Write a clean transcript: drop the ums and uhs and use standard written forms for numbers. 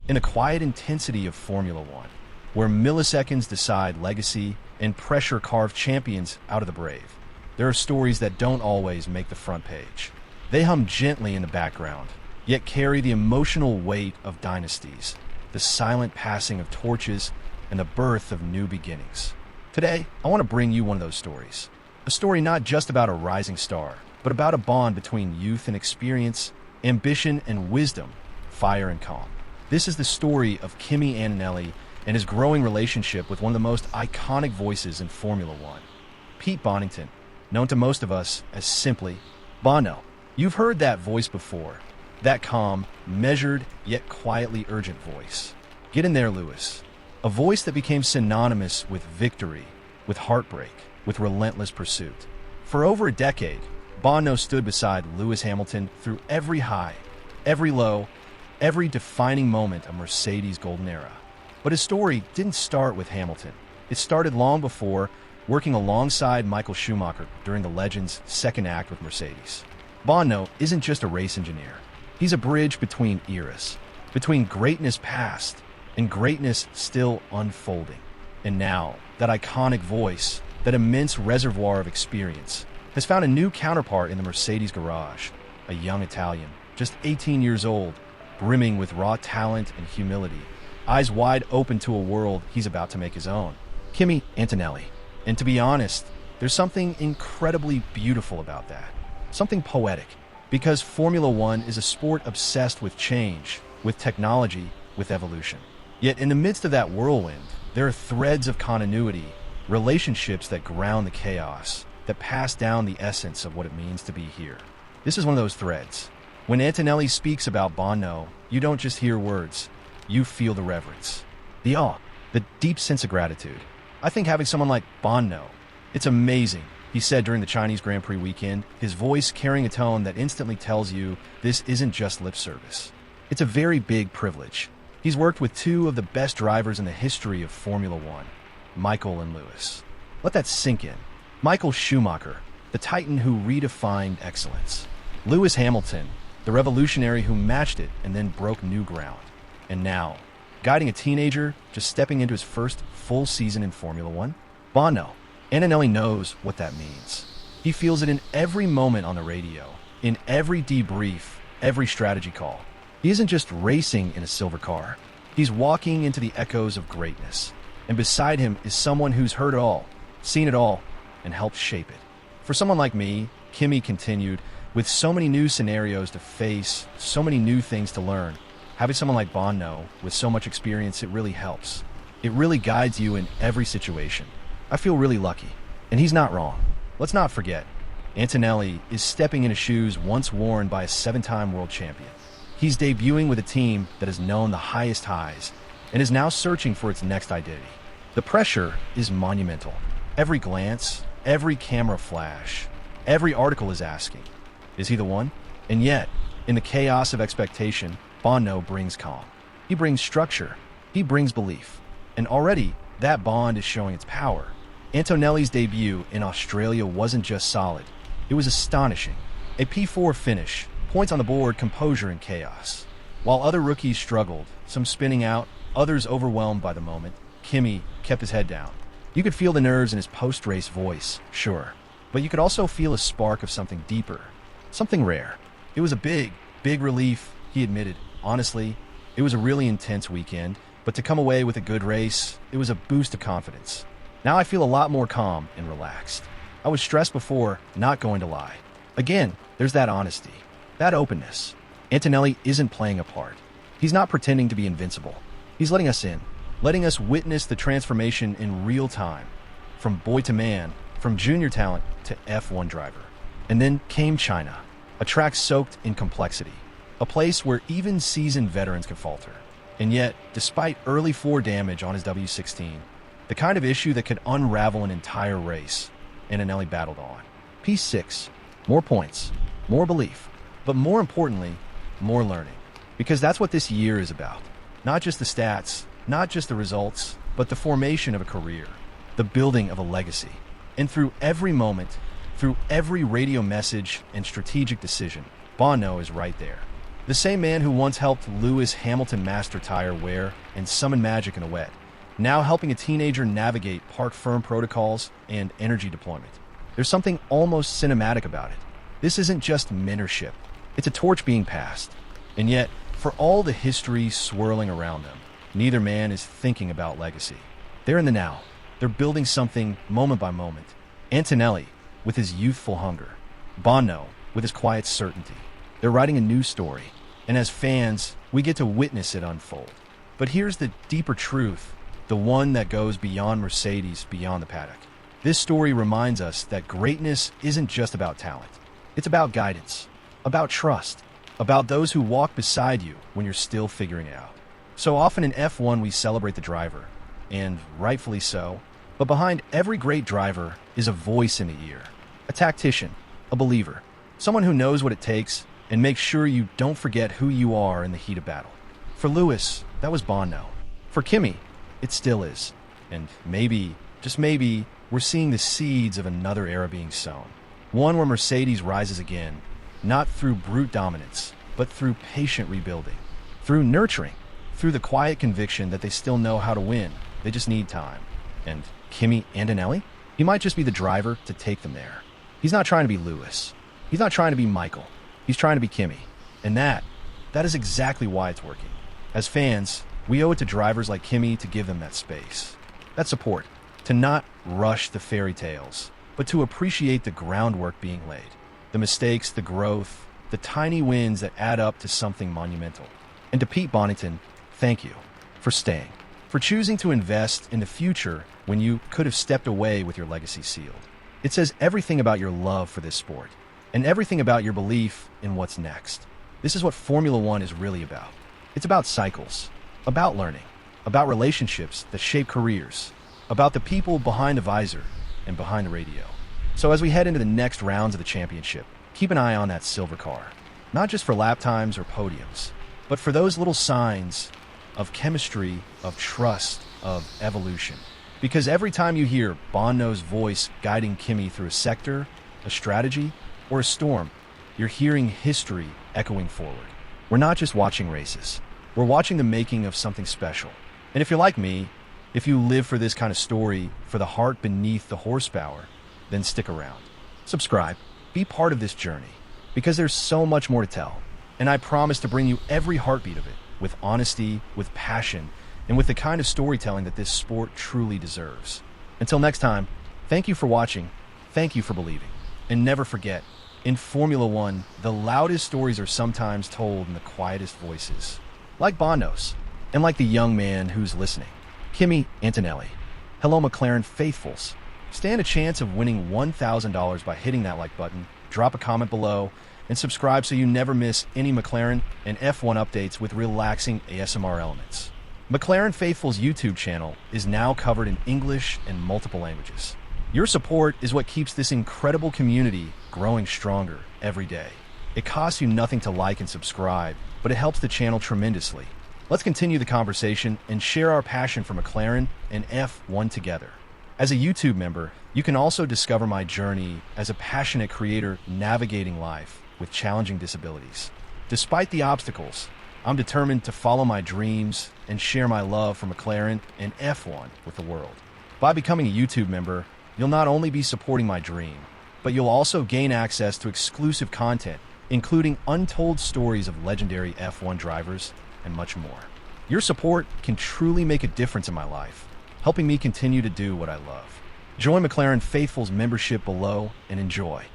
in the quiet intensity of Formula One, where milliseconds decide legacy and pressure carve champions out of the brave, there are stories that don't always make the front page. They hum gently in the background, yet carry the emotional weight of dynasties, the silent passing of torches, and the birth of new beginnings. Today, I want to bring you one of those stories. A story not just about a rising star, but about a bond between youth and experience, ambition and wisdom, fire and calm. This is the story of Kimi Antonelli and his growing relationship with one of the most iconic voices in Formula One, Pete Bonnington, known to most of us as simply Bono. You've heard that voice before, that calm, measured, yet quietly urgent voice. Get in there, Lewis. A voice that became synonymous with victory, with heartbreak, with relentless pursuit. For over a decade, Bono stood beside Lewis Hamilton through every high, every low, every defining moment of Mercedes' golden era. But his story didn't start with Hamilton. It started long before, working alongside Michael Schumacher during the legend's second act with Mercedes. Bono isn't just a race engineer. He's a bridge between eras, between greatness past and greatness still unfolding. And now, that iconic voice, that immense reservoir of experience, has found a new counterpart in the Mercedes garage, a young Italian, just 18 years old, brimming with raw talent and humility, eyes wide open to a world he's about to make his own. Kimi Antonelli. And to be honest, there's something incredibly beautiful about that. Something poetic. Because Formula One is a sport obsessed with change, with technology, with evolution. Yet in the midst of that whirlwind, there are threads of continuity, relationships that ground the chaos, that pass down the essence of what it means to be here. This is one of those threads. When Antonelli speaks about Bono, you don't just hear words, you feel the reverence, the awe, the deep sense of gratitude. I think having someone like Bono, it's amazing, he said during the Chinese Grand Prix weekend, his voice carrying a tone that instantly tells you this isn't just lip service. It's a very big privilege. He's worked with two of the best drivers in the history of Formula One, Michael and Lewis. Let that sink in. Michael Schumacher, the titan who redefined excellence. Lewis Hamilton, the revolutionary who matched it and then broke new ground. And now, guiding a teenager just stepping into his first full season in Formula One, Bono. Antonelli knows what that means. He feels it in every moment on the radio, in every debrief, every strategy call. He isn't just racing in a silver car. He's walking into the echoes of greatness. And beside him is someone who's heard it all, seen it all, and helped shape it. For someone like me, Kimi continued, with so many new scenarios to face, so many new things to learn, having someone like Bono with so much experience, it really helps. It really guides you in every situation. I feel really lucky. And he's not wrong. Let's not forget, Antonelli is stepping into shoes once worn by a 7-time world champion. He's debuting with a team that has known the highest highs and is now searching for its next identity. The pressure is monumental. Every glance, every camera flash, every article is asking, is he the one? And yet, in the chaos of expectation, Bono brings calm. He brings structure. He brings belief. And already, that bond is showing its power. Antonelli's debut in Australia wasn't just solid. It was astonishing. A P4 finish, points on the board, composure and chaos. While other rookies struggled, some spinning out, others overwhelmed by the moment, Kimi kept his head down. You could feel the nerves in his post-race voice, sure. But you could also feel a spark of something deeper, something rare. It was a big relief, he admitted. Honestly, it was a really intense weekend, but to come away with a good race, it was a boost of confidence. Now I feel a lot more calm and relaxed. I was stressed before, not going to lie. Again, there's that honesty, that openness. Antonelli isn't playing a part. He's not pretending to be invincible. He's letting us in, letting us witness the transformation in real time, from boy to man, from junior talent to F1 driver. And then came China, a track soaked in complexity, a place where even seasoned veterans could falter. And yet, despite early floor damage on his W16, the kind of issue that could unravel an entire race, Antonelli battled on. P6, more points, more belief, but more importantly, more learning. Because that's what this year is about. Not just the stats, not just the results, but the formation of a career, the building of a legacy. And through every moment, through every radio message and strategic decision, Bono is right there. The same man who once helped Lewis Hamilton master tire wear and summon magic in a wet, now helping a teenager navigate park firm protocols and energy deployment. There's something almost cinematic about it. This isn't just mentorship. It's a torch being passed. And yet, for all the history swirling around them, neither man is thinking about legacy. They're in the now. They're building something moment by moment. Antonelli, with his youthful hunger. Bono, with his quiet certainty. They're writing a new story. And as fans, we get to witness it unfold. But here's the deeper truth, the one that goes beyond Mercedes, beyond the paddock. This story reminds us that greatness isn't just about talent. It's about guidance, about trust, about those who walk beside you when you're still figuring it out. So often in F1 we celebrate the driver, and rightfully so, but behind every great driver is a voice in the ear, a tactician, a believer, someone who knows what it takes and makes sure you don't forget who you are in the heat of battle. For Lewis, that was Bono. For Kimi, it still is. And maybe, just maybe, we're seeing the seeds of another era being sown. One where Mercedes rises again, not through brute dominance, but through patient rebuilding, through nurturing, through the quiet conviction that they still know how to win. They just need time. And Kimi Antonelli? He might just be the driver to take them there. He's not trying to be Lewis. He's not trying to be Michael. He's trying to be Kimi. And that is exactly why it's working. As fans, we owe it to drivers like Kimi to give them that space, that support, to not rush the fairy tales, but to appreciate the groundwork being laid, the mistakes, the growth, the tiny wins that add up to something monumental. And to Pete Bonnington, thank you for staying, for choosing to invest in the future when you could have stepped away with your legacy sealed. It says everything about your love for this sport and everything about your belief in what's next. This is what Formula One is really about. It's about cycles, about learning, about relationships that shape careers, about the people behind the visor and behind the radio. So as we head into the next rounds of the championship, keep an eye on that silver car, not just for lap times or podiums, but for those little signs of chemistry, of trust, of evolution. Because every time you hear Bono's voice guiding Kimi through a sector, a strategy, or a storm, you're hearing history echoing forward. We're not just watching races. We're watching the making of something special. And if you're like me, if you live for this kind of story, for the heart beneath the horsepower, then stick around. Subscribe. Be part of this journey, because there's so much more to tell. And I promise to bring you every heartbeat of it, with honesty, with passion, and with the kind of storytelling that this sport truly deserves. Until next time, thank you for watching, thank you for believing, and never forget, in Formula One, the loudest stories are sometimes told in the quietest voices. Like Bono's, and like the young man who's listening, Kimi Antonelli. Hello McLaren faithfuls. Stand a chance of winning $1,000 by hitting that like button, drop a comment below, and subscribe so you never miss any McLaren and F1 updates with relaxing ASMR elements. McLaren Faithful's YouTube channel is now covered in English and multiple languages. Your support is what keeps this incredible community growing stronger every day. It costs you nothing to like and subscribe, but it helps the channel tremendously. Let's continue the conversation and share our passion for McLaren and F1 together. As a YouTube member, you can also discover my journey as a passionate creator navigating life with challenging disabilities. Despite the obstacles, I'm determined to follow my dreams and share my love for McLaren and F1 with the world. By becoming a YouTube member, you'll not only be supporting my dream, but you'll also gain access to exclusive content, including untold stories of legendary F1 drivers and much more. Your support can truly make a difference in my life, helping me continue to do what I love. Join McLaren Faithful's membership below and enjoy.